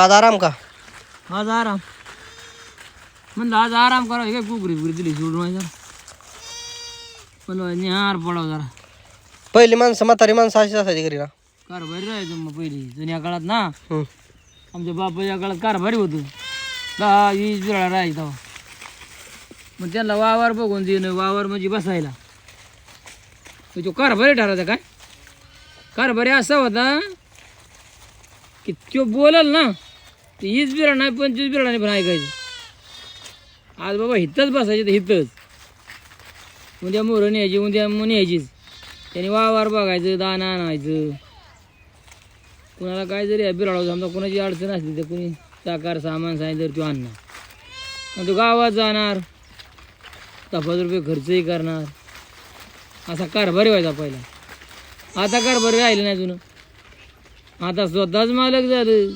आज आराम का? आज आराम म्हणलं आज आराम करावं काय कुकरी बिकरी दिली सोडून जरा पण हार पडावं जरा. पहिली माणसं म्हातारी माणसं अशीच असायची घरी ना. कारभारी राहायचं मग पहिली जुन्या काळात ना. हम्म. आमच्या बापाच्या काळात कारभारी होतं 10-20 बिळा राहायचं तेव्हा. मग त्यांना वावर बघून देणं वावर म्हणजे बसायला तो कारभारी ठरायचा. काय कारभारी असा होता की तो बोलल ना ते 20 बिळा नाही 25 बिळाने पण ऐकायचं. आज बाबा हिथंच बसायचे तर हिथंच उद्या मोरं न्यायची उद्या न्यायचीच. त्याने वावर बघायचं दाणा आणायचं. कुणाला काय जरी बिराळावं समजा कोणाची अडचण असली तर कोणी साकार सामान सांगितलं तर तो आणणार आणि तो गावात जाणार 10,000 रुपये खर्चही करणार. असा कारभारी व्हायचा पहिला. आता कारभारी राहिलं नाही जुनं. आता स्वतःच मालक झालं.